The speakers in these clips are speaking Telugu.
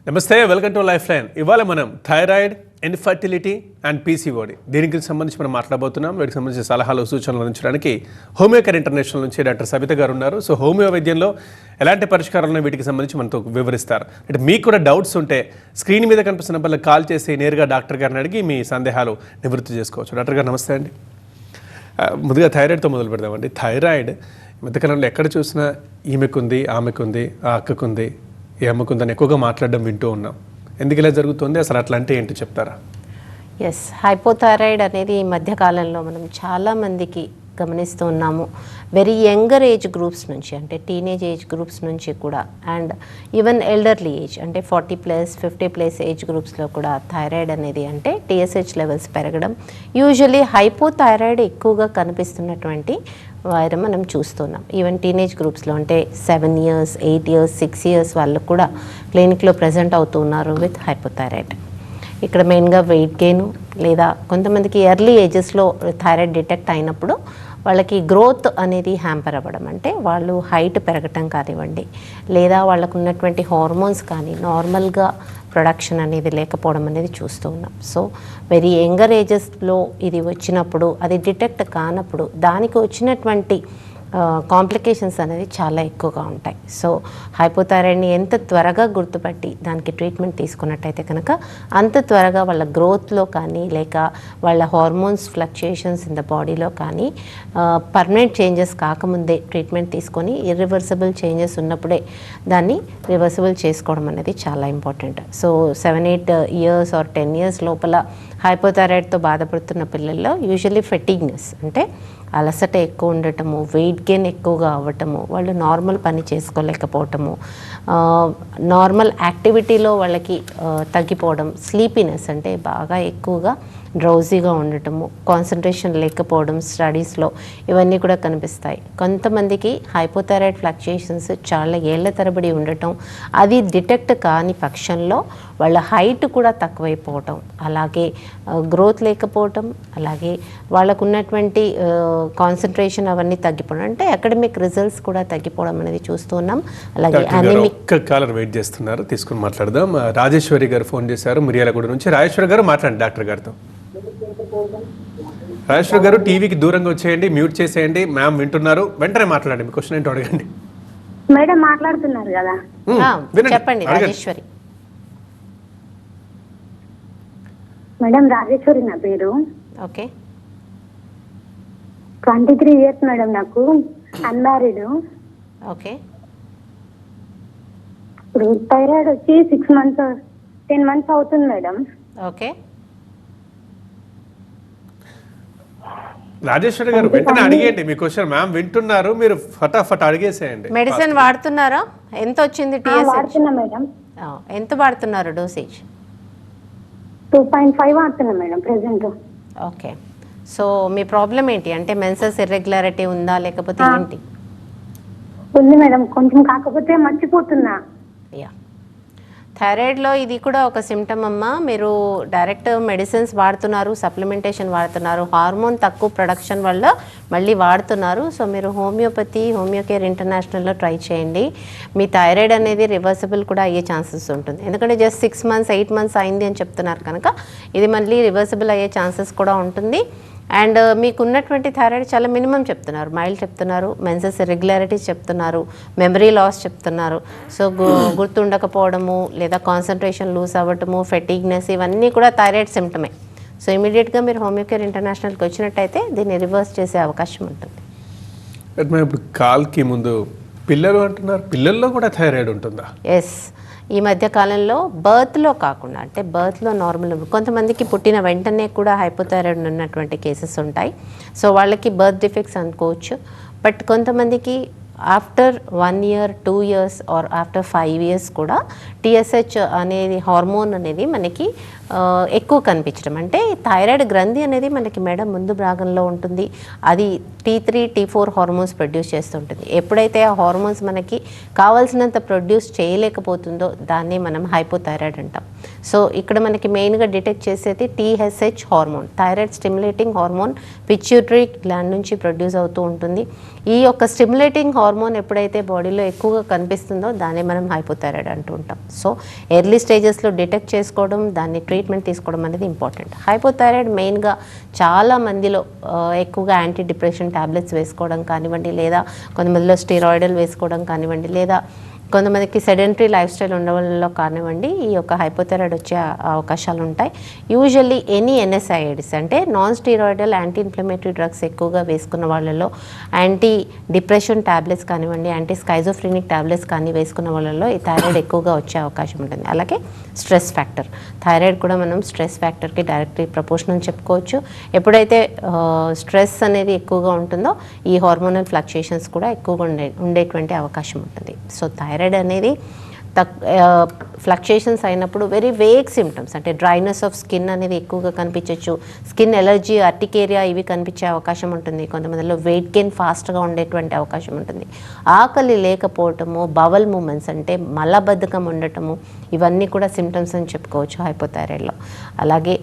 నమస్తే, వెల్కమ్ టు లైఫ్ లైన్. ఇవాళ మనం థైరాయిడ్, ఇన్ఫర్టిలిటీ అండ్ పీసీఓడి దీనికి సంబంధించి మనం మాట్లాడబోతున్నాం. వీటికి సంబంధించిన సలహాలు సూచనలు అందించడానికి హోమియో కేర్ ఇంటర్నేషనల్ నుంచి డాక్టర్ సబిత గారు ఉన్నారు. సో హోమియో వైద్యంలో ఎలాంటి పరిష్కారాలను వీటికి సంబంధించి మనతో వివరిస్తారు. అంటే మీకు కూడా డౌట్స్ ఉంటే స్క్రీన్ మీద కనిపిస్తున్న నెంబర్లకు కాల్ చేసి నేరుగా డాక్టర్ గారిని అడిగి మీ సందేహాలు నివృత్తి చేసుకోవచ్చు. డాక్టర్ గారు నమస్తే అండి. ముందుగా థైరాయిడ్తో మొదలు పెడదామండి. థైరాయిడ్ మధ్యకాలంలో ఎక్కడ చూసినా ఈమెకుంది, ఆమెకుంది, ఆ అక్కకుంది, ఈ అమ్మకుందని ఎక్కువగా మాట్లాడడం వింటూ ఉన్నాం. ఎందుకు ఇలా జరుగుతుంది, అసలు అట్లా అంటే ఏంటి చెప్తారా? ఎస్, హైపోథైరాయిడ్ అనేది ఈ మధ్యకాలంలో మనం చాలామందికి గమనిస్తూ ఉన్నాము. వెరీ యంగర్ ఏజ్ గ్రూప్స్ నుంచి, అంటే టీనేజ్ ఏజ్ గ్రూప్స్ నుంచి కూడా, అండ్ ఈవెన్ ఎల్డర్లీ ఏజ్ అంటే 40+, 50+ ఏజ్ గ్రూప్స్లో కూడా థైరాయిడ్ అనేది అంటే TSH లెవెల్స్ పెరగడం, యూజువలీ హైపోథైరాయిడ్ ఎక్కువగా కనిపిస్తున్నటువంటి వైరం మనం చూస్తున్నాం. ఈవెన్ టీనేజ్ గ్రూప్స్లో అంటే 7 years, 8 years, 6 years వాళ్ళు కూడా క్లినిక్లో ప్రజెంట్ అవుతూ ఉన్నారు విత్ హైపోథైరాయిడ్. ఇక్కడ మెయిన్గా వెయిట్ గెయిన్, లేదా కొంతమందికి ఎర్లీ ఏజెస్లో థైరాయిడ్ డిటెక్ట్ అయినప్పుడు వాళ్ళకి గ్రోత్ అనేది హ్యాంపర్ అవ్వడం, అంటే వాళ్ళు హైట్ పెరగటం కానివ్వండి, లేదా వాళ్ళకు ఉన్నటువంటి హార్మోన్స్ కానీ నార్మల్గా ప్రొడక్షన్ అనేది లేకపోవడం అనేది చూస్తూ ఉన్నాం. సో వెరీ యంగర్ ఏజెస్లో ఇది వచ్చినప్పుడు, అది డిటెక్ట్ కానప్పుడు దానికి వచ్చినటువంటి కాంప్లికేషన్స్ అనేది చాలా ఎక్కువగా ఉంటాయి. సో హైపోథైరాయిడ్ని ఎంత త్వరగా గుర్తుపట్టి దానికి ట్రీట్మెంట్ తీసుకున్నట్టయితే కనుక అంత త్వరగా వాళ్ళ గ్రోత్లో కానీ, లేక వాళ్ళ హార్మోన్స్ ఫ్లక్చుయేషన్స్ ఇన్ ద బాడీలో కానీ పర్మనెంట్ చేంజెస్ కాకముందే ట్రీట్మెంట్ తీసుకొని ఇర్రివర్సిబుల్ చేంజెస్ ఉన్నప్పుడే దాన్ని రివర్సిబుల్ చేసుకోవడం అనేది చాలా important. So 7-8 years or 10 years లోపల హైపోథైరాయిడ్తో బాధపడుతున్న పిల్లల్లో యూజువల్లీ ఫెటిగ్నెస్ అంటే అలసట ఎక్కువ ఉండటము, వెయిట్ గెయిన్ ఎక్కువగా అవ్వటము, వాళ్ళు నార్మల్ పని చేసుకోలేకపోవటము, నార్మల్ యాక్టివిటీలో వాళ్ళకి తగ్గిపోవడం, స్లీపీనెస్ అంటే బాగా ఎక్కువగా డ్రౌజీగా ఉండటము, కాన్సన్ట్రేషన్ లేకపోవడం స్టడీస్లో, ఇవన్నీ కూడా కనిపిస్తాయి. కొంతమందికి హైపోథైరాయిడ్ ఫ్లక్చుయేషన్స్ చాలా ఏళ్ల తరబడి ఉండటం, అది డిటెక్ట్ కాని పక్షంలో వాళ్ళ హైట్ కూడా తక్కువైపోవటం, అలాగే గ్రోత్ లేకపోవటం, అలాగే వాళ్ళకు ఉన్నటువంటి కాన్సన్ట్రేషన్ అవన్నీ తగ్గిపోవడం, అంటే అకాడమిక్ రిజల్ట్స్ కూడా తగ్గిపోవడం అనేది చూస్తున్నాం. అలాగే అనెమిక్ కాలర్ వెయిట్ చేస్తున్నారు, తీసుకుని మాట్లాడదాం. రాజేశ్వరి గారు ఫోన్ చేశారు మిర్యాలగూడ నుంచి. రాజేశ్వరి గారు మాట్లాడండి డాక్టర్ గారితో. రాజేశ్వరి గారు టీవీకి దూరంగా వచ్చేయండి, మ్యూట్ చేసేయండి. మ్యామ్ వింటున్నారు, వెంటనే మాట్లాడండి. మీ క్వశ్చన్ ఏంటో అడగండి. మేడం మాట్లాడుతున్నారు కదా, చెప్పండి రాజేశ్వరి. మేడం రాజేశ్వరి నా పేరు. ఓకే, 23 years మేడం, నాకు అన్మ్యారీడ్. ఓకే, ఇప్పుడు థైరాయిడ్ వచ్చి 6 months 10 months అవుతుంది మేడం. ఓకే, రాజేశ్వరి గారు వెంటనే అడిగేయండి మీ క్వశ్చన్. మ్యామ్ వింటున్నారు, మీరు ఫటాఫట్ అడిగేసేయండి. మెడిసిన్ వాడుతున్నారా? ఎంత వచ్చింది TSH? వాడుతున్నా మేడం. ఎంత వాడుతున్నారు డోసేజ్? 2.5 వాడుతున్నా మేడం ప్రెసెంట్. ఓకే, సో మీ ప్రాబ్లం ఏంటి? అంటే మెన్సెస్ ఇర్రెగ్యులారిటీ ఉందా, లేకపోతే ఏంటి? ఉంది మేడం, కొంచెం, కాకపోతే మర్చిపోతున్నా. యా, థైరాయిడ్లో ఇది కూడా ఒక సిమ్టమ్ అమ్మా. మీరు డైరెక్ట్ మెడిసిన్స్ వాడుతున్నారు, సప్లిమెంటేషన్ వాడుతున్నారు, హార్మోన్ తక్కువ ప్రొడక్షన్ వల్ల మళ్ళీ వాడుతున్నారు. సో మీరు హోమియో కేర్ ఇంటర్నేషనల్లో ట్రై చేయండి. మీ థైరాయిడ్ అనేది రివర్సిబుల్ కూడా అయ్యే ఛాన్సెస్ ఉంటుంది. ఎందుకంటే జస్ట్ 6 months 8 months అయింది అని చెప్తున్నారు కనుక ఇది మళ్ళీ రివర్సిబుల్ అయ్యే ఛాన్సెస్ కూడా ఉంటుంది. అండ్ మీకు ఉన్నటువంటి థైరాయిడ్ చాలా మినిమం చెప్తున్నారు, మైల్డ్ చెప్తున్నారు, మెన్సెస్ ఇర్రెగ్యులారిటీస్ చెప్తున్నారు, మెమరీ లాస్ చెప్తున్నారు. సో గుర్తుండకపోవడము, లేదా కాన్సన్ట్రేషన్ లూజ్ అవ్వటము, ఫెటిగ్నెస్, ఇవన్నీ కూడా థైరాయిడ్ సిమ్టమే. సో ఇమీడియట్గా మీరు హోమియో కేర్ ఇంటర్నేషనల్కి వచ్చినట్టయితే దీన్ని రివర్స్ చేసే అవకాశం ఉంటుంది. ఇప్పుడు కాల్కి ముందు పిల్లలు అంటున్నారు, పిల్లల్లో కూడా థైరాయిడ్ ఉంటుందా? ఎస్, ఈ మధ్య కాలంలో బర్త్లో కాకుండా, అంటే బర్త్లో నార్మల్, కొంతమందికి పుట్టిన వెంటనే కూడా హైపోథైరాయిడ్ ఉన్నటువంటి కేసెస్ ఉంటాయి. సో వాళ్ళకి బర్త్ డిఫెక్ట్స్ అనుకోవచ్చు. బట్ కొంతమందికి after 1 year 2 years or after 5 years కూడా TSH అనేది హార్మోన్ అనేది మనకి ఎక్కువ కనిపించడం, అంటే థైరాయిడ్ గ్రంథి అనేది మనకి మెడ ముందు భాగంలో ఉంటుంది. అది T3 T4 హార్మోన్స్ ప్రొడ్యూస్ చేస్తుంటుంది. ఎప్పుడైతే ఆ హార్మోన్స్ మనకి కావాల్సినంత ప్రొడ్యూస్ చేయలేకపోతుందో దాన్ని మనం హైపోథైరాయిడ్ అంటాం. సో ఇక్కడ మనకి మెయిన్గా డిటెక్ట్ చేసేది TSH hormone, thyroid stimulating hormone pituitary gland నుంచి ప్రొడ్యూస్ అవుతూ ఉంటుంది. ఈ యొక్క స్టిమ్యులేటింగ్ హార్మోన్ ఎప్పుడైతే బాడీలో ఎక్కువగా కనిపిస్తుందో దాన్ని మనం హైపోథైరాయిడ్ అంటూ ఉంటాం. సో ఎర్లీ స్టేజెస్లో డిటెక్ట్ చేసుకోవడం, దాన్ని ట్రీట్మెంట్ తీసుకోవడం అనేది ఇంపార్టెంట్. హైపోథైరాయిడ్ మెయిన్గా చాలా మందిలో ఎక్కువగా యాంటీ డిప్రెషన్ ట్యాబ్లెట్స్ వేసుకోవడం కానివ్వండి, లేదా కొంతమందిలో స్టెరాయిడల్ వేసుకోవడం కానివ్వండి, లేదా కొంతమందికి సెడెంటరీ లైఫ్ స్టైల్ ఉండడంలో కానివ్వండి ఈ యొక్క హైపోథైరాయిడ్ వచ్చే అవకాశాలు ఉంటాయి. యూజువల్లీ ఎనీ NSAIDs అంటే non steroidal anti inflammatory drugs ఎక్కువగా వేసుకున్న వాళ్ళలో, యాంటీ డిప్రెషన్ ట్యాబ్లెట్స్ కానివ్వండి, యాంటీ స్కైజోఫ్రెనిక్ ట్యాబ్లెట్స్ కానీ వేసుకున్న వాళ్ళలో ఈ థైరాయిడ్ ఎక్కువగా వచ్చే అవకాశం ఉంటుంది. అలాగే స్ట్రెస్ ఫ్యాక్టర్, థైరాయిడ్ కూడా మనం స్ట్రెస్ ఫ్యాక్టర్కి డైరెక్ట్లీ ప్రపోర్షనల్ చెప్పుకోవచ్చు. ఎప్పుడైతే స్ట్రెస్ అనేది ఎక్కువగా ఉంటుందో ఈ హార్మోనల్ ఫ్లక్చుయేషన్స్ కూడా ఎక్కువగా ఉండేటువంటి అవకాశం ఉంటుంది. సో థైరాయిడ్ అనేది ఫ్లక్చుయేషన్స్ అయినప్పుడు వెరీ వేగ్ సిమ్టమ్స్ అంటే డ్రైనెస్ ఆఫ్ స్కిన్ అనేది ఎక్కువగా కనిపించవచ్చు, స్కిన్ ఎలర్జీ, అర్టికేరియా ఇవి కనిపించే అవకాశం ఉంటుంది. కొంతమందిలో వెయిట్ గెయిన్ ఫాస్ట్గా ఉండేటువంటి అవకాశం ఉంటుంది. ఆకలి లేకపోవటము, బవల్ మూమెంట్స్ అంటే మలబద్ధకం ఉండటము, ఇవన్నీ కూడా సిమ్టమ్స్ అని చెప్పుకోవచ్చు హైపోథైరాయిడ్లో. అలాగే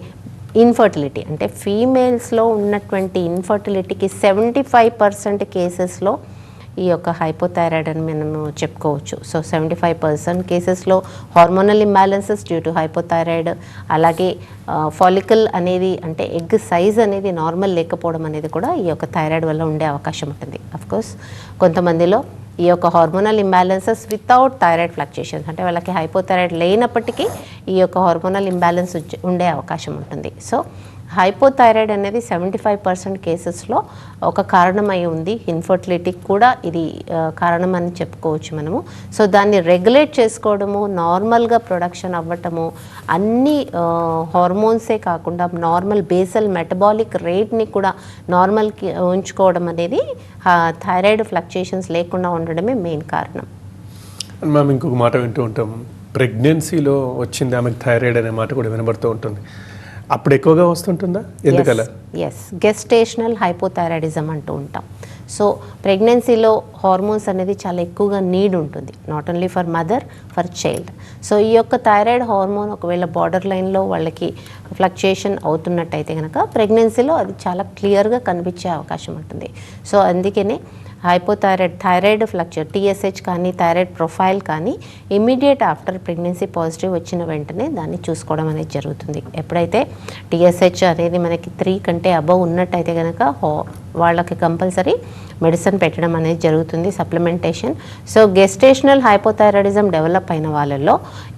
ఇన్ఫర్టిలిటీ అంటే ఫీమేల్స్లో ఉన్నటువంటి ఇన్ఫర్టిలిటీకి 75% కేసెస్లో ఈ యొక్క హైపోథైరాయిడ్ అని మనము చెప్పుకోవచ్చు. సో 75% కేసెస్లో hormonal imbalances due to hypothyroid, అలాగే ఫాలికల్ అనేది అంటే ఎగ్ సైజ్ అనేది నార్మల్ లేకపోవడం అనేది కూడా ఈ యొక్క థైరాయిడ్ వల్ల ఉండే అవకాశం ఉంటుంది. అఫ్కోర్స్ కొంతమందిలో ఈ యొక్క hormonal imbalances without thyroid fluctuations అంటే వాళ్ళకి హైపోథైరాయిడ్ లేనప్పటికీ ఈ యొక్క హార్మోనల్ ఇంబ్యాలెన్స్ ఉండే అవకాశం ఉంటుంది. సో హైపోథైరాయిడ్ అనేది 75% కేసెస్లో ఒక కారణమై ఉంది. ఇన్ఫర్టిలిటీకి కూడా ఇది కారణం అని చెప్పుకోవచ్చు మనము. సో దాన్ని రెగ్యులేట్ చేసుకోవడము, నార్మల్గా ప్రొడక్షన్ అవ్వటము, అన్ని హార్మోన్సే కాకుండా నార్మల్ బేసల్ మెటబాలిక్ రేట్ని కూడా నార్మల్కి ఉంచుకోవడం అనేది థైరాయిడ్ ఫ్లక్చుయేషన్స్ లేకుండా ఉండడమే మెయిన్ కారణం. మేము ఇంకొక మాట వింటూ ఉంటాం, ప్రెగ్నెన్సీలో వచ్చింది ఆమెకు థైరాయిడ్ అనే మాట కూడా వినబడుతూ ఉంటుంది. అప్పుడు ఎక్కువగా వస్తుంటుందా? ఎందుకలా? ఎస్, గెస్టేషనల్ హైపోథైరాయిడిజం అంటూ ఉంటాం. సో ప్రెగ్నెన్సీలో హార్మోన్స్ అనేది చాలా ఎక్కువగా నీడ్ ఉంటుంది, not only for mother, for child. So ఈ యొక్క థైరాయిడ్ హార్మోన్ ఒకవేళ బార్డర్ లైన్లో వాళ్ళకి ఫ్లక్చుయేషన్ అవుతున్నట్టయితే కనుక ప్రెగ్నెన్సీలో అది చాలా క్లియర్గా కనిపించే అవకాశం ఉంటుంది. సో అందుకనే థైరాయిడ్ ఫ్లక్చుయేట్ TSH కానీ థైరాయిడ్ ప్రొఫైల్ కానీ ఇమ్మీడియట్ ఆఫ్టర్ ప్రెగ్నెన్సీ పాజిటివ్ వచ్చిన వెంటనే దాన్ని చూసుకోవడం అనేది జరుగుతుంది. ఎప్పుడైతే TSH అనేది మనకి 3 కంటే అబవ్ ఉన్నట్టయితే కనుక వాళ్ళకి కంపల్సరీ మెడిసిన్ పెట్టడం అనేది జరుగుతుంది, supplementation. So gestational hypothyroidism develop అయిన వాళ్ళల్లో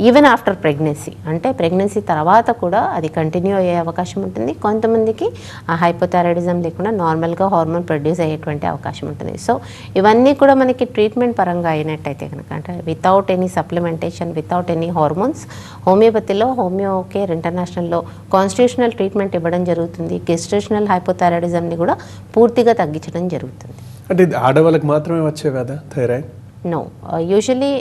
ఈవెన్ ఆఫ్టర్ ప్రెగ్నెన్సీ అంటే ప్రెగ్నెన్సీ తర్వాత కూడా అది కంటిన్యూ అయ్యే అవకాశం ఉంటుంది. కొంతమందికి ఆ హైపోథైరాయిడిజం లేకుండా నార్మల్గా హార్మోన్ ప్రొడ్యూస్ అయ్యేటువంటి అవకాశం ఉంటుంది. సో ఇవన్నీ కూడా మనకి ట్రీట్మెంట్ పరంగా అయినట్టయితే కనుక అంటే without any supplementation, without any hormones, హోమియోపతిలో హోమియో కేర్ ఇంటర్నేషనల్లో కాన్స్టిట్యూషనల్ ట్రీట్మెంట్ ఇవ్వడం జరుగుతుంది. గెస్టేషనల్ హైపోథైరాయిడిజంని కూడా పూర్తిగా తగ్గించడం జరుగుతుంది. అంటే ఇది ఆడవాళ్ళకి మాత్రమే వచ్చే కదా థైరాయిడ్? నో, యూజువలీ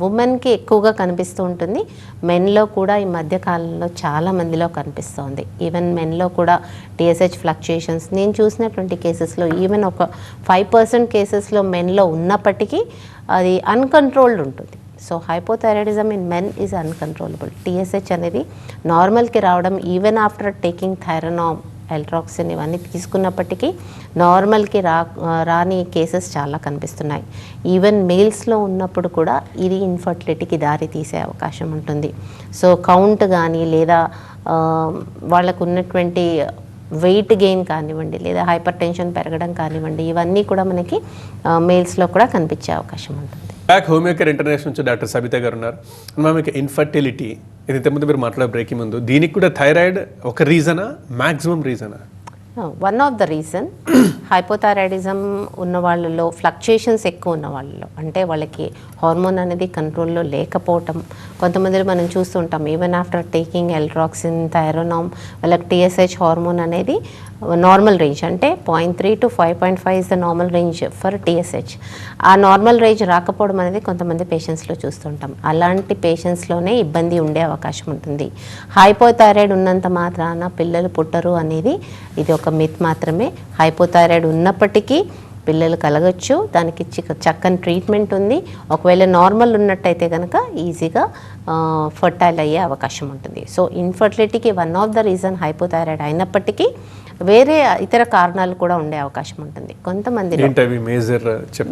ఉమెన్కి ఎక్కువగా కనిపిస్తూ ఉంటుంది. మెన్లో కూడా ఈ మధ్య కాలంలో చాలా మందిలో కనిపిస్తుంది. ఈవెన్ మెన్లో కూడా TSH ఫ్లక్చుయేషన్స్ నేను చూసినటువంటి కేసెస్లో ఈవెన్ ఒక 5% కేసెస్లో మెన్లో ఉన్నప్పటికీ అది అన్కంట్రోల్డ్ ఉంటుంది. So hypothyroidism in men is uncontrollable. TSH అనేది నార్మల్కి రావడం ఈవెన్ ఆఫ్టర్ టేకింగ్ థైరనామ్, ఎల్ట్రాక్సిన్ ఇవన్నీ తీసుకున్నప్పటికీ నార్మల్కి రాని కేసెస్ చాలా కనిపిస్తున్నాయి. ఈవెన్ మేల్స్లో ఉన్నప్పుడు కూడా ఇది ఇన్ఫర్టిలిటీకి దారి తీసే అవకాశం ఉంటుంది. సో కౌంట్ కానీ లేదా వాళ్ళకు ఉన్నటువంటి వెయిట్ గెయిన్ కానివ్వండి, లేదా హైపర్ టెన్షన్ పెరగడం కానివ్వండి, ఇవన్నీ కూడా మనకి మేల్స్లో కూడా కనిపించే అవకాశం ఉంటుంది. బ్యాక్ హోమియో కేర్ ఇంటర్నేషనల్ నుంచి డాక్టర్ సబిత గారు ఉన్నారు. మీకు ఇన్ఫర్టిలిటీ ఇది ఇంతకుముందు మీరు మాట్లాడే బ్రేకింగ్ ముందు, దీనికి కూడా థైరాయిడ్ ఒక రీజనా, మ్యాక్సిమం రీజనా? One of the reason hypothyroidism ఉన్న వాళ్ళలో, ఫ్లక్చుయేషన్స్ ఎక్కువ ఉన్న వాళ్ళలో అంటే వాళ్ళకి హార్మోన్ అనేది కంట్రోల్లో లేకపోవటం. కొంతమందిలో మనం చూస్తుంటాం ఈవెన్ ఆఫ్టర్ టేకింగ్ ఎల్ట్రాక్సిన్, థైరోనామ్ వాళ్ళకి TSH హార్మోన్ అనేది నార్మల్ రేంజ్ అంటే 0.3 to 5.5 is the normal range for TSH. ఆ నార్మల్ రేంజ్ రాకపోవడం అనేది కొంతమంది పేషెంట్స్లో చూస్తుంటాం. అలాంటి పేషెంట్స్లోనే ఇబ్బంది ఉండే అవకాశం ఉంటుంది. హైపోథైరాయిడ్ ఉన్నంత మాత్రాన పిల్లలు పుట్టరు అనేది ఇది ఒక మిత్ మాత్రమే. హైపోథైరాయిడ్ ఉన్నప్పటికీ పిల్లలు కలగచ్చు, దానికి చక్కని ట్రీట్మెంట్ ఉంది. ఒకవేళ నార్మల్ ఉన్నట్టయితే కనుక ఈజీగా ఫర్టైల్ అయ్యే అవకాశం ఉంటుంది. సో ఇన్ఫర్టిలిటీకి one of the reason hypothyroid అయినప్పటికీ వేరే ఇతర కారణాలు కూడా ఉండే అవకాశం ఉంటుంది. కొంతమందిలో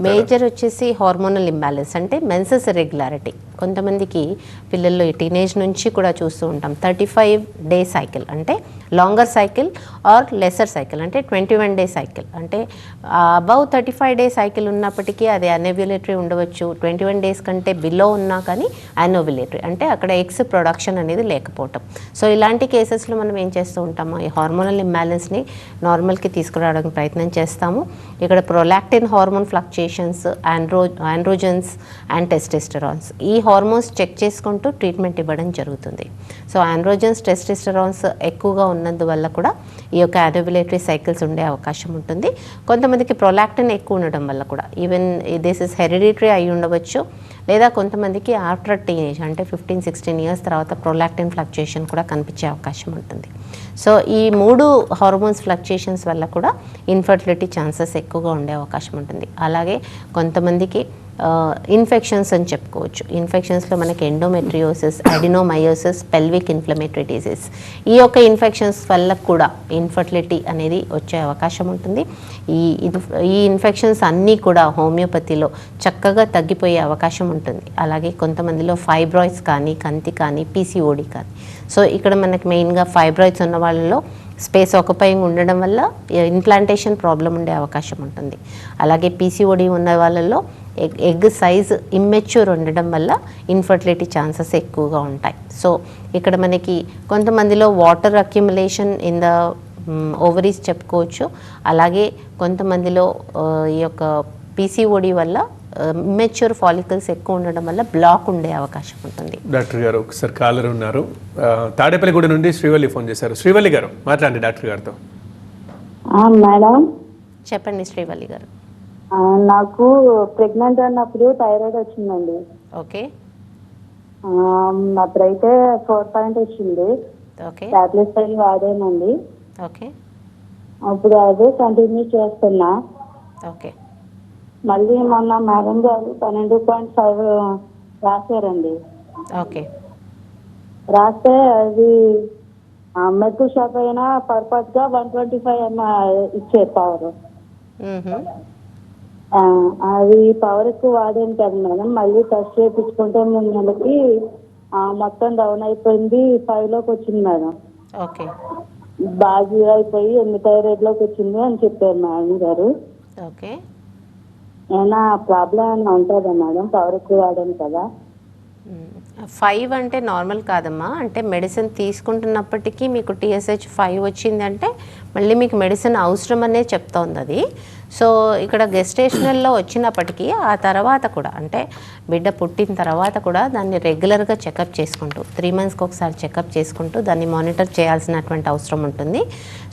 మేజర్ వచ్చేసి హార్మోనల్ ఇంబ్యాలెన్స్, అంటే మెన్సెస్ ఇర్రెగ్యులారిటీ. కొంతమందికి పిల్లల్లో ఈ టీనేజ్ నుంచి కూడా చూస్తూ ఉంటాం 35 డే సైకిల్, అంటే longer cycle or lesser cycle, అంటే 21 డే సైకిల్. అంటే అబౌవ్ 35 డే సైకిల్ ఉన్నప్పటికీ అది అనోవ్యులేటరీ ఉండవచ్చు. 21 డేస్ కంటే బిలో ఉన్నా కానీ అనోవ్యులేటరీ, అంటే అక్కడ ఎగ్స్ ప్రొడక్షన్ అనేది లేకపోవటం. సో ఇలాంటి కేసెస్లో మనం ఏం చేస్తూ ఉంటాము, ఈ హార్మోనల్ ఇంబ్యాలెన్స్ని నార్మల్కి తీసుకురావడానికి ప్రయత్నం చేస్తాము. ఇక్కడ prolactin hormone fluctuations, androgens and testosterones, ఈ హార్మోన్స్ చెక్ చేసుకుంటూ ట్రీట్మెంట్ ఇవ్వడం జరుగుతుంది. సో ఆండ్రోజన్స్, టెస్టెస్టెరాన్స్ ఎక్కువగా ఉన్నందువల్ల కూడా ఈ యొక్క అనోవ్యులేటరీ సైకిల్స్ ఉండే అవకాశం ఉంటుంది. కొంతమందికి ప్రొలాక్టిన్ ఎక్కువ ఉండడం వల్ల కూడా, ఈవెన్ దిస్ ఇస్ హెరిడిటరీ అయి ఉండవచ్చు, లేదా కొంతమందికి ఆఫ్టర్ టీనేజ్ అంటే 15-16 ఇయర్స్ తర్వాత ప్రొలాక్టిన్ ఫ్లక్చుయేషన్ కూడా కనిపించే అవకాశం ఉంటుంది. సో ఈ 3 హార్మోన్స్ ఫ్లక్చుయేషన్స్ వల్ల కూడా ఇన్ఫర్టిలిటీ ఛాన్సెస్ ఎక్కువగా ఉండే అవకాశం ఉంటుంది. అలాగే కొంతమందికి ఇన్ఫెక్షన్స్ అని చెప్పుకోవచ్చు. ఇన్ఫెక్షన్స్లో మనకి endometriosis, adenomyosis, pelvic inflammatory disease, ఈ యొక్క ఇన్ఫెక్షన్స్ వల్ల కూడా ఇన్ఫర్టిలిటీ అనేది వచ్చే అవకాశం ఉంటుంది. ఈ ఇన్ఫెక్షన్స్ అన్నీ కూడా హోమియోపతిలో చక్కగా తగ్గిపోయే అవకాశం ఉంటుంది. అలాగే కొంతమందిలో ఫైబ్రాయిడ్స్ కానీ, కంతి కానీ, పీసీఓడి కానీ. సో ఇక్కడ మనకి మెయిన్గా ఫైబ్రాయిడ్స్ ఉన్న వాళ్ళలో స్పేస్ ఆక్యుపైయింగ్ ఉండడం వల్ల ఇంప్లాంటేషన్ ప్రాబ్లం ఉండే అవకాశం ఉంటుంది. అలాగే పీసీఓడి ఉన్న వాళ్ళలో ఎగ్ సైజ్ ఇమ్మెచ్యూర్ ఉండడం వల్ల ఇన్ఫర్టిలిటీ ఛాన్సెస్ ఎక్కువగా ఉంటాయి. సో ఇక్కడ మనకి కొంతమందిలో water accumulation in the ovaries చెప్పుకోవచ్చు. అలాగే కొంతమందిలో ఈ యొక్క పీసీఓడి వల్ల ఇమ్మెచ్యూర్ ఫాలికల్స్ ఎక్కువ ఉండడం వల్ల బ్లాక్ ఉండే అవకాశం ఉంటుంది. డాక్టర్ గారు ఒకసారి కాలర్ ఉన్నారు, తాడేపల్లిగూడ నుండి శ్రీవల్లి ఫోన్ చేశారు. శ్రీవల్లి గారు మాట్లాడండి డాక్టర్ గారితో. మేడం చెప్పండి శ్రీవల్లి గారు. నాకు ప్రెగ్నెంట్ అన్నప్పుడు థైరాయిడ్ వచ్చిందండి. ఓకే. అప్పుడైతే 4 పాయింట్ వచ్చింది. ఓకే. టాబ్లెట్స్ అవి వాడానండి. ఓకే. అప్పుడు అదే కంటిన్యూ చేస్తున్నా. ఓకే. మళ్ళీ మొన్న మేడం గారు 12.5 రాశారండి. ఓకే. రాస్తే అది మెడికల్ షాప్ అయినా పర్పస్ గా 125 ఇచ్చారు పవర్. అది పవర్ ఎక్కువ వాడాను కదా మేడం. మళ్ళీ టెస్ట్ చేయించుకుంటే 3 నెలలకి మొత్తం డౌన్ అయిపోయింది, 5 లోకి వచ్చింది మేడం. ఓకే. బాగా అయిపోయి 8 థైరాయిడ్ లోకి వచ్చింది అని చెప్పారు మేడం గారు. ఓకే. ఏమైనా ప్రాబ్లం ఏమైనా ఉంటుందా మేడం, పవర్ ఎక్కువ వాడాను కదా? 5 అంటే నార్మల్ కాదమ్మా. అంటే మెడిసిన్ తీసుకుంటున్నప్పటికీ మీకు TSH 5 వచ్చిందంటే మళ్ళీ మీకు మెడిసిన్ అవసరం అనే చెప్తోంది అది. సో ఇక్కడ గెస్టేషనల్లో వచ్చినప్పటికీ ఆ తర్వాత కూడా, అంటే బిడ్డ పుట్టిన తర్వాత కూడా దాన్ని రెగ్యులర్గా చెకప్ చేసుకుంటూ 3 మంత్స్కి ఒకసారి చెకప్ చేసుకుంటూ దాన్ని మానిటర్ చేయాల్సినటువంటి అవసరం ఉంటుంది.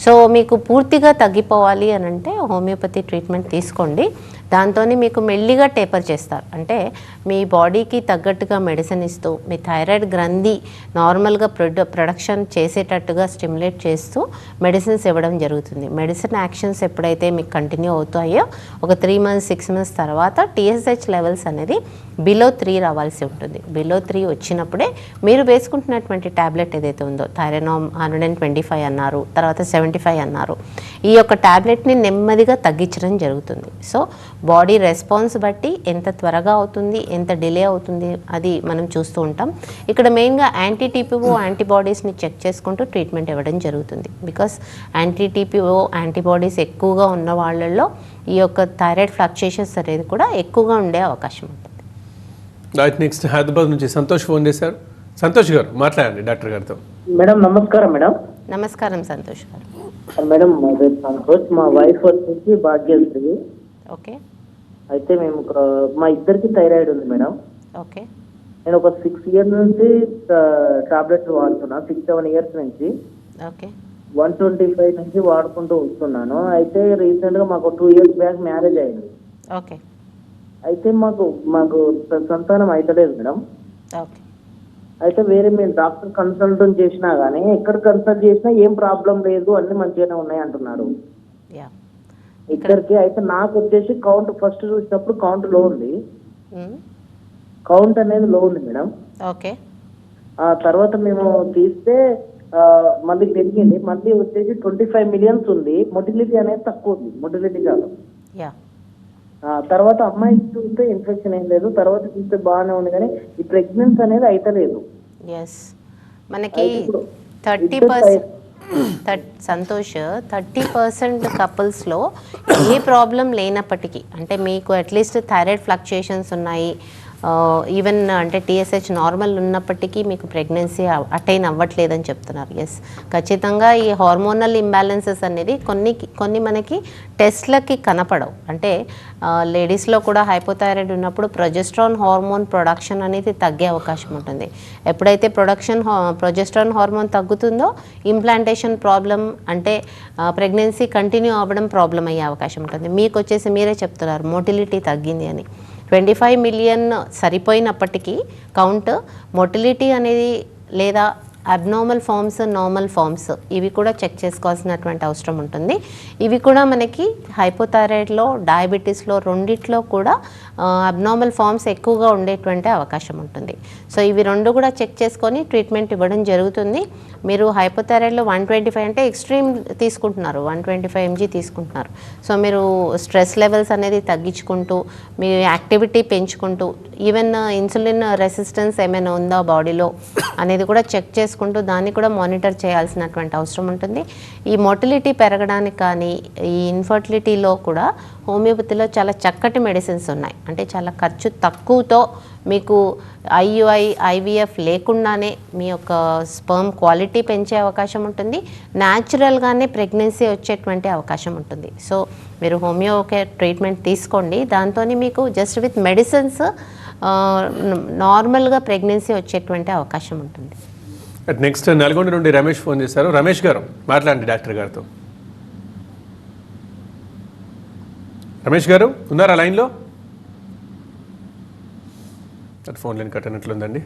సో మీకు పూర్తిగా తగ్గిపోవాలి అని అంటే హోమియోపతి ట్రీట్మెంట్ తీసుకోండి. దాంతో మీకు మెల్లిగా టేపర్ చేస్తారు. అంటే మీ బాడీకి తగ్గట్టుగా మెడిసిన్ ఇస్తూ మీ థైరాయిడ్ గ్రంథి నార్మల్గా ప్రొడక్షన్ చేసేటట్టుగా స్టిమ్యులేట్ చేస్తూ మెడిసిన్స్ ఇవ్వడం జరుగుతుంది. మెడిసిన్ యాక్షన్స్ ఎప్పుడైతే మీకు కంటిన్యూ అవుతాయో ఒక 3 మంత్స్ 6 మంత్స్ తర్వాత TSH లెవెల్స్ అనేది బిలో 3 రావాల్సి ఉంటుంది. బిలో 3 వచ్చినప్పుడే మీరు వేసుకుంటున్నటువంటి ట్యాబ్లెట్ ఏదైతే ఉందో, థైరనామ్ 125 అన్నారు, తర్వాత 75 అన్నారు, ఈ యొక్క ట్యాబ్లెట్ని నెమ్మదిగా తగ్గించడం జరుగుతుంది. సో బాడీ రెస్పాన్స్ బట్టి ఎంత త్వరగా అవుతుంది, ఎంత డిలే అవుతుంది అది మనం చూస్తూ ఉంటాం. ఇక్కడ మెయిన్గా యాంటీ-TPO యాంటీబాడీస్ని చెక్ చేసుకుంటూ ట్రీట్మెంట్ ఇవ్వడం జరుగుతుంది. బికాస్ యాంటీ-TPO యాంటీబాడీస్ ఎక్కువగా ఉన్న వాళ్ళల్లో ఈ యొక్క థైరాయిడ్ ఫ్లక్చుయేషన్స్ అనేది కూడా ఎక్కువగా ఉండే అవకాశం ఉంటుంది. నెక్స్ట్ హైదరాబాద్ నుంచి సంతోష్ ఫోన్ చేశారు. సంతోష్ గారు మాట్లాడండి డాక్టర్ గారితో. మేడం నమస్కారం. మేడం నమస్కారం సంతోష్ గారు. మేడం సంతోష్, మా వైఫ్ వచ్చేసి భాగ్యశ్రీ. ఓకే. అయితే మేము మా ఇద్దరికి థైరాయిడ్ ఉంది మేడం. ఓకే. నేను ఒక 6 ఇయర్స్ నుంచి టాబ్లెట్స్ వాడుతున్నా, 6-7 ఇయర్స్ నుంచి. ఓకే. 125 నుంచి వాడుకుంటూ వస్తున్నాను. అయితే రీసెంట్ గా మాకు 2 ఇయర్స్ బ్యాక్ మ్యారేజ్ అయింది. ఓకే. అయితే మాకు సంతానం అయితలేదు మేడం. ఓకే. అయితే వేరే మేము డాక్టర్ కన్సల్ట్ చేసినా కానీ ఎక్కడ కన్సల్ట్ చేసినా ఏం ప్రాబ్లం లేదు, అన్ని మంచిగానే ఉన్నాయి అంటున్నారు ఇద్దరికి. అయితే నాకు వచ్చేసి కౌంట్ ఫస్ట్ చూసినప్పుడు కౌంట్ లో ఉంది, కౌంట్ అనేది లో ఉంది మేడం. ఓకే. ఆ తర్వాత మేము తీస్తే మళ్ళీ పెరిగింది, మళ్ళీ వచ్చేసి 25 మిలియన్స్ ఉంది. మొటిలిటీ అనేది తక్కువ ఉంది, మొటిలిటీ కాదు. యా. తర్వాత అమ్మాయికి చూస్తే ఇన్ఫెక్షన్ ఏం లేదు, తర్వాత చూస్తే బాగానే ఉంది, కానీ ఈ ప్రెగ్నెన్సీ అనేది అయితలేదు. ఎస్, మనకి ఇప్పుడు 30% సంతోష్ 30% కపుల్స్లో ఏ ప్రాబ్లం లేనప్పటికీ, అంటే మీకు అట్లీస్ట్ థైరాయిడ్ ఫ్లక్చుయేషన్స్ ఉన్నాయి, ఈవెన్ అంటే టీఎస్హెచ్ నార్మల్ ఉన్నప్పటికీ మీకు ప్రెగ్నెన్సీ అటైన్ అవ్వట్లేదని చెప్తున్నారు. ఎస్, ఖచ్చితంగా ఈ హార్మోనల్ ఇంబ్యాలెన్సెస్ అనేది కొన్ని మనకి టెస్ట్లకి కనపడవు. అంటే లేడీస్లో కూడా హైపోథైరాయిడ్ ఉన్నప్పుడు ప్రొజెస్ట్రాన్ హార్మోన్ ప్రొడక్షన్ అనేది తగ్గే అవకాశం ఉంటుంది. ఎప్పుడైతే ప్రొజెస్ట్రాన్ హార్మోన్ తగ్గుతుందో ఇంప్లాంటేషన్ ప్రాబ్లం, అంటే ప్రెగ్నెన్సీ కంటిన్యూ అవ్వడం ప్రాబ్లం అయ్యే అవకాశం ఉంటుంది. మీకు వచ్చేసి మీరే చెప్తున్నారు మోటిలిటీ తగ్గింది అని. 25 మిలియన్ సరిపోయినప్పటికీ కౌంట్, మొటిలిటీ అనేది లేదా అబ్నార్మల్ ఫామ్స్, నార్మల్ ఫామ్స్ ఇవి కూడా చెక్ చేసుకోవాల్సినటువంటి అవసరం ఉంటుంది. ఇవి కూడా మనకి హైపోథైరాయిడ్లో, డయాబెటీస్లో రెండిట్లో కూడా అబ్నార్మల్ ఫామ్స్ ఎక్కువగా ఉండేటువంటి అవకాశం ఉంటుంది. సో ఇవి రెండు కూడా చెక్ చేసుకొని ట్రీట్మెంట్ ఇవ్వడం జరుగుతుంది. మీరు హైపోథైరాయిడ్లో 125 అంటే ఎక్స్ట్రీమ్ తీసుకుంటున్నారు, 125 mg తీసుకుంటున్నారు. సో మీరు స్ట్రెస్ లెవెల్స్ అనేది తగ్గించుకుంటూ, మీ యాక్టివిటీ పెంచుకుంటూ, ఈవెన్ ఇన్సులిన్ రెసిస్టెన్స్ ఏమైనా ఉందా బాడీలో అనేది కూడా చెక్ చేసుకుంటూ దాన్ని కూడా మానిటర్ చేయాల్సినటువంటి అవసరం ఉంటుంది. ఈ మొటిలిటీ పెరగడానికి కానీ, ఈ ఇన్ఫర్టిలిటీలో కూడా హోమియోపతిలో చాలా చక్కటి మెడిసిన్స్ ఉన్నాయి. అంటే చాలా ఖర్చు తక్కువతో మీకు ఐయుఐ, ఐవీఎఫ్ లేకుండానే మీ యొక్క స్పర్మ్ క్వాలిటీ పెంచే అవకాశం ఉంటుంది, న్యాచురల్గానే ప్రెగ్నెన్సీ వచ్చేటువంటి అవకాశం ఉంటుంది. సో మీరు హోమియో ట్రీట్మెంట్ తీసుకోండి, దాంతో మీకు జస్ట్ విత్ మెడిసిన్స్ నార్మల్గా ప్రెగ్నెన్సీ వచ్చేటువంటి అవకాశం ఉంటుంది. నెక్స్ట్ నల్గొండ నుండి రమేష్ ఫోన్ చేశారు. రమేష్ గారు మాట్లాడండి డాక్టర్ గారితో. రమేష్ గారు ఉన్నారా లైన్లో? ఫోన్ లైన్ కట్ అయినట్లుందండి.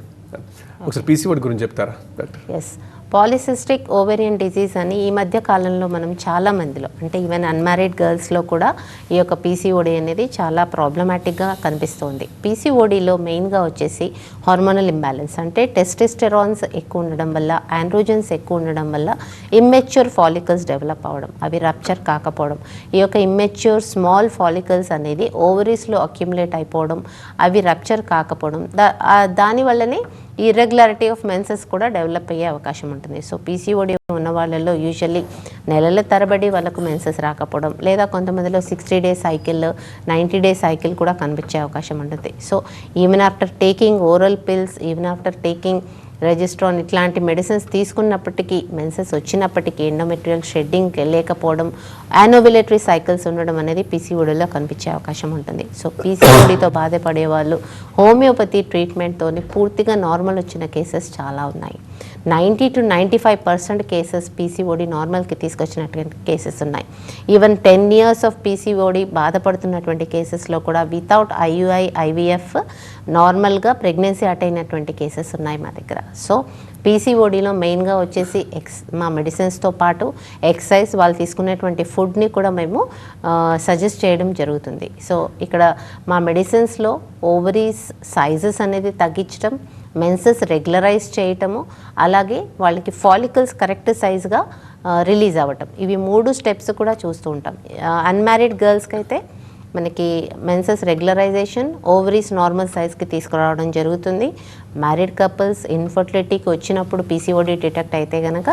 ఒకసారి పీసీఓడి గురించి చెప్తారా doctor? Yes, polycystic ovarian disease అని ఈ మధ్య కాలంలో మనం చాలా మందిలో, అంటే ఈవెన్ అన్మ్యారీడ్ గర్ల్స్లో కూడా ఈ యొక్క పీసీఓడి అనేది చాలా ప్రాబ్లమాటిక్గా కనిపిస్తుంది. పీసీఓడిలో మెయిన్గా వచ్చేసి హార్మోనల్ ఇంబ్యాలెన్స్, అంటే టెస్టోస్టెరాన్స్ ఎక్కువ ఉండడం వల్ల, ఆండ్రోజన్స్ ఎక్కువ ఉండడం వల్ల ఇమ్మెచ్యూర్ ఫాలికల్స్ డెవలప్ అవ్వడం, అవి రప్చర్ కాకపోవడం, ఈ యొక్క ఇమ్మెచ్యూర్ స్మాల్ ఫాలికల్స్ అనేది ఓవరీస్లో అక్యుములేట్ అయిపోవడం, అవి రప్చర్ కాకపోవడం, దానివల్లనే ఇర్రెగ్యులారిటీ ఆఫ్ మెన్సెస్ కూడా డెవలప్ అయ్యే అవకాశం ఉంటుంది. సో పీసీఓడి ఉన్న వాళ్ళలో యూజువల్లీ నెలల తరబడి వాళ్ళకు మెన్సెస్ రాకపోవడం, లేదా కొంతమందిలో 60 days సైకిల్, 90 days సైకిల్ కూడా కనిపించే అవకాశం ఉంటుంది. So even after taking oral pills, even after taking Regestrone ఇట్లాంటి మెడిసిన్స్ తీసుకున్నప్పటికీ, మెన్సెస్ వచ్చినప్పటికీ ఎండోమెట్రియల్ షెడ్డింగ్ లేకపోవడం, యానోవిలేటరీ సైకిల్స్ ఉండడం అనేది పీసీఓడిలో కనిపించే అవకాశం ఉంటుంది. సో పీసీఓడితో బాధపడే వాళ్ళు హోమియోపతి ట్రీట్మెంట్తో పూర్తిగా నార్మల్ వచ్చిన కేసెస్ చాలా ఉన్నాయి. 90 to 95% కేసెస్ పీసీఓడి నార్మల్కి తీసుకొచ్చినటువంటి కేసెస్ ఉన్నాయి. ఈవెన్ 10 years ఆఫ్ పీసీఓడి బాధపడుతున్నటువంటి కేసెస్లో కూడా వితౌట్ ఐయుఐ, ఐవీఎఫ్ నార్మల్గా ప్రెగ్నెన్సీ అటైనటువంటి కేసెస్ ఉన్నాయి మా దగ్గర. సో పీసీఓడిలో మెయిన్గా వచ్చేసి మా మెడిసిన్స్తో పాటు ఎక్సర్సైజ్, వాళ్ళు తీసుకునేటువంటి ఫుడ్ని కూడా మేము సజెస్ట్ చేయడం జరుగుతుంది. సో ఇక్కడ మా మెడిసిన్స్లో ఓవరీస్ సైజెస్ అనేది తగ్గించడం, మెన్సెస్ రెగ్యులరైజ్ చేయటము, అలాగే వాళ్ళకి ఫాలికల్స్ కరెక్ట్ సైజ్గా రిలీజ్ అవ్వటం, ఇవి 3 steps కూడా చూస్తూ ఉంటాం. అన్మ్యారీడ్ గర్ల్స్కి అయితే మనకి మెన్సెస్ రెగ్యులరైజేషన్, ఓవరీస్ నార్మల్ సైజ్కి తీసుకురావడం జరుగుతుంది. మ్యారీడ్ కపుల్స్ ఇన్ఫర్టిలిటీకి వచ్చినప్పుడు పీసీఓడి డిటెక్ట్ అయితే కనుక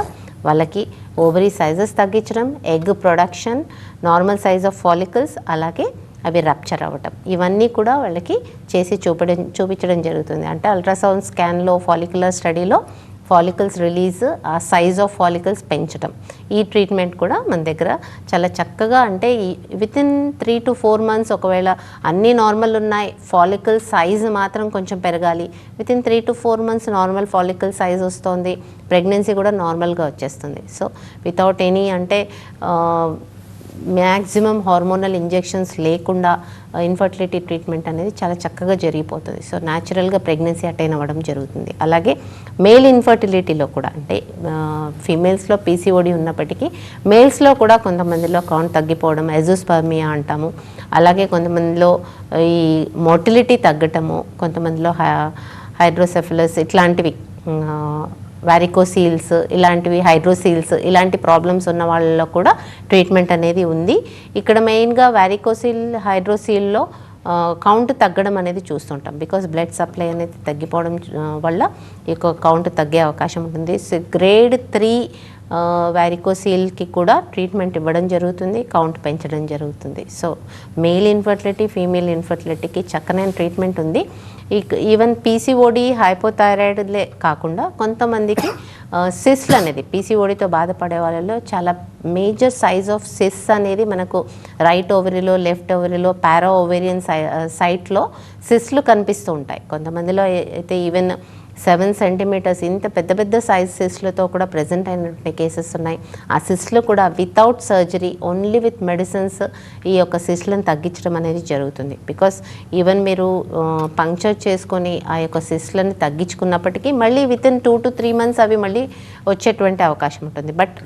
వాళ్ళకి ఓవరీ సైజెస్ తగ్గించడం, egg production, normal size of follicles, అలాగే అవి రప్చర్ అవ్వటం, ఇవన్నీ కూడా వాళ్ళకి చేసి చూపించడం జరుగుతుంది. అంటే అల్ట్రాసౌండ్ స్కాన్లో, ఫాలిక్యులర్ స్టడీలో ఫాలికల్స్ రిలీజ్, ఆ సైజ్ ఆఫ్ ఫాలికల్స్ పెంచడం, ఈ ట్రీట్మెంట్ కూడా మన దగ్గర చాలా చక్కగా, అంటే వితిన్ 3 to 4 months ఒకవేళ అన్నీ నార్మల్ ఉన్నాయి, ఫాలికల్ సైజ్ మాత్రం కొంచెం పెరగాలి, within 3 to 4 months normal follicle size వస్తుంది, ప్రెగ్నెన్సీ కూడా నార్మల్గా వచ్చేస్తుంది. సో వితౌట్ ఎనీ అంటే మ్యాక్సిమం హార్మోనల్ ఇంజెక్షన్స్ లేకుండా ఇన్ఫర్టిలిటీ ట్రీట్మెంట్ అనేది చాలా చక్కగా జరిగిపోతుంది. సో న్యాచురల్గా ప్రెగ్నెన్సీ అటైన్ అవ్వడం జరుగుతుంది. అలాగే మేల్ ఇన్ఫర్టిలిటీలో కూడా, అంటే ఫీమేల్స్లో పీసీఓడి ఉన్నప్పటికీ మేల్స్లో కూడా కొంతమందిలో కౌంట్ తగ్గిపోవడం, ఎజోస్పర్మియా అంటాము, అలాగే కొంతమందిలో ఈ మోటిలిటీ తగ్గటము, కొంతమందిలో హైడ్రోసెఫలస్ ఇట్లాంటివి వారికోసీల్స్ ఇలాంటివి, హైడ్రోసీల్స్ ఇలాంటి ప్రాబ్లమ్స్ ఉన్న వాళ్ళలో కూడా ట్రీట్మెంట్ అనేది ఉంది. ఇక్కడ మెయిన్గా వారికోసీల్, హైడ్రోసీల్లో కౌంట్ తగ్గడం అనేది చూస్తుంటాం. బికాస్ బ్లడ్ సప్లై అనేది తగ్గిపోవడం వల్ల ఈ కౌంట్ తగ్గే అవకాశం ఉంటుంది. సో గ్రేడ్ 3 వారికోసీల్కి కూడా ట్రీట్మెంట్ ఇవ్వడం జరుగుతుంది, కౌంట్ పెంచడం జరుగుతుంది. సో మేల్ ఇన్ఫర్టిలిటీ, ఫీమేల్ ఇన్ఫర్టిలిటీకి చక్కనైన ట్రీట్మెంట్ ఉంది. ఈవెన్ పీసీఓడి, హైపోథైరాయిడ్లే కాకుండా కొంతమందికి సిస్లు అనేది, పీసీఓడితో బాధపడే వాళ్ళలో చాలా మేజర్ సైజ్ ఆఫ్ సిస్ అనేది మనకు రైట్ ఓవరీలో, లెఫ్ట్ ఓవరీలో, పారా ఓవేరియన్ సైట్లో సిస్లు కనిపిస్తూ ఉంటాయి. కొంతమందిలో అయితే ఈవెన్ 7 సెంటీమీటర్స్ ఇంత పెద్ద పెద్ద సైజ్ సిస్లతో కూడా ప్రజెంట్ అయినటువంటి కేసెస్ ఉన్నాయి. ఆ సిస్లు కూడా without surgery, only with medicines ఈ యొక్క సిస్లను తగ్గించడం అనేది జరుగుతుంది. బికాస్ ఈవెన్ మీరు పంక్చర్ చేసుకొని ఆ యొక్క సిస్లను తగ్గించుకున్నప్పటికీ మళ్ళీ వితిన్ 2 to 3 months అవి మళ్ళీ వచ్చేటువంటి అవకాశం ఉంటుంది. బట్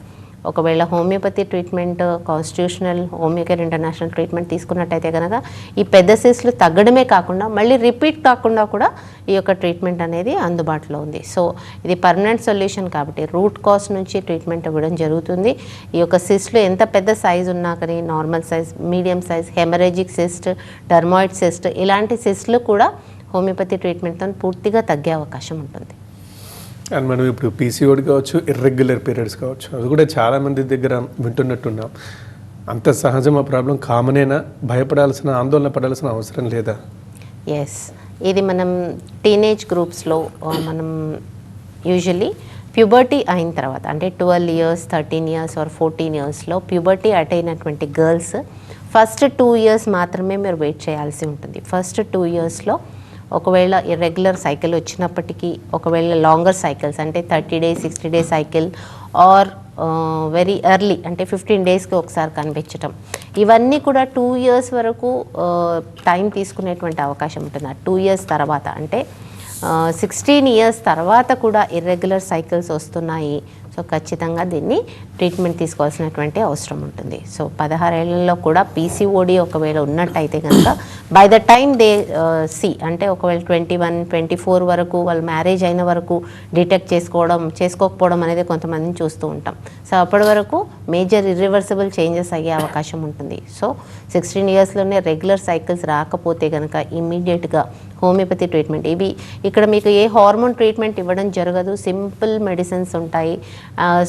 ఒకవేళ homeopathy treatment, constitutional, Homeocare international treatment తీసుకున్నట్టయితే కనుక ఈ పెద్ద సిస్లు తగ్గడమే కాకుండా మళ్ళీ రిపీట్ కాకుండా కూడా ఈ యొక్క ట్రీట్మెంట్ అనేది అందుబాటులో ఉంది. సో ఇది పర్మనెంట్ సొల్యూషన్ కాబట్టి రూట్ కాజ్ నుంచి ట్రీట్మెంట్ ఇవ్వడం జరుగుతుంది. ఈ యొక్క సిస్లు ఎంత పెద్ద సైజు ఉన్నా కానీ, normal size, medium size, haemorrhagic cyst, dermoid cyst ఇలాంటి సిస్లు కూడా హోమియోపతి ట్రీట్మెంట్తో పూర్తిగా తగ్గే అవకాశం ఉంటుంది. అండ్ మనం ఇప్పుడు పీసీఓడి కావచ్చు, ఇర్రెగ్యులర్ పీరియడ్స్ కావచ్చు, అది కూడా చాలామంది దగ్గర వింటున్నట్టున్నాం. అంత సహజం, ఆ ప్రాబ్లం కామనేనా? భయపడాల్సిన, ఆందోళన పడాల్సిన అవసరం లేదా? ఎస్, ఇది మనం టీనేజ్ గ్రూప్స్లో మనం యూజువలీ ప్యూబర్టీ అయిన తర్వాత అంటే 12 years, 13 years ఆర్ 14 yearsలో ప్యూబర్టీ అటైనటువంటి గర్ల్స్ ఫస్ట్ 2 years మాత్రమే మీరు వెయిట్ చేయాల్సి ఉంటుంది. ఫస్ట్ 2 yearsలో ఒకవేళ ఇర్రెగ్యులర్ సైకిల్ వచ్చినప్పటికీ, ఒకవేళ లాంగర్ సైకిల్స్ అంటే 30 days, 60 days cycle or very early అంటే 15 daysకి ఒకసారి కనిపించటం, ఇవన్నీ కూడా 2 years వరకు టైం తీసుకునేటువంటి అవకాశం ఉంటుంది. 2 years తర్వాత అంటే 16 years తర్వాత కూడా ఇర్రెగ్యులర్ సైకిల్స్ వస్తున్నాయి. సో ఖచ్చితంగా దీన్ని ట్రీట్మెంట్ తీసుకోవాల్సినటువంటి అవసరం ఉంటుంది. సో 16 ఏళ్లలో కూడా పీసీఓడి ఒకవేళ ఉన్నట్టయితే కనుక by the time they C అంటే ఒకవేళ 21, 24 వరకు వాళ్ళు మ్యారేజ్ అయిన వరకు డిటెక్ట్ చేసుకోకపోవడం అనేది కొంతమందిని చూస్తూ ఉంటాం. సో అప్పటి వరకు మేజర్ ఇర్రివర్సిబుల్ చేంజెస్ అయ్యే అవకాశం ఉంటుంది. సో 16 yearsలోనే రెగ్యులర్ సైకిల్స్ రాకపోతే కనుక ఇమ్మీడియట్గా హోమియోపతి ట్రీట్మెంట్, ఇవి ఇక్కడ మీకు ఏ హార్మోన్ ట్రీట్మెంట్ ఇవ్వడం జరగదు, సింపుల్ మెడిసిన్స్ ఉంటాయి.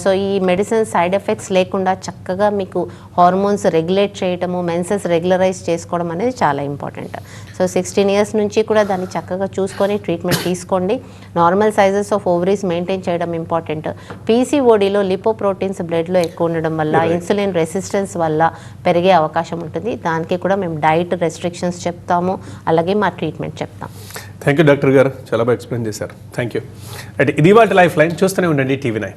సో ఈ మెడిసిన్స్ సైడ్ ఎఫెక్ట్స్ లేకుండా చక్కగా మీకు హార్మోన్స్ రెగ్యులేట్ చేయడము, మెన్సెస్ రెగ్యులరైజ్ చేసుకోవడం అనేది చాలా ఇంపార్టెంట్. సో 16 years నుంచి కూడా దాన్ని చక్కగా చూసుకొని ట్రీట్మెంట్ తీసుకోండి. Normal sizes of ovaries maintain చేయడం ఇంపార్టెంట్. పీసీఓడిలో లిపోప్రోటీన్స్ బ్లడ్లో ఎక్కువ ఉండడం వల్ల, ఇన్సులిన్ రెసిస్టెన్స్ వల్ల పెరిగే అవకాశం ఉంటుంది. దానికి కూడా మేము డైట్ రెస్ట్రిక్షన్స్ చెప్తాము, అలాగే మా ట్రీట్మెంట్ చెప్తాం. థ్యాంక్ యూ డాక్టర్ గారు, చాలా బాగా ఎక్స్ప్లెయిన్ చేశారు. Thank you. అంటే ఇది వాటి లైఫ్ లైన్. చూస్తూనే ఉండండి TV9.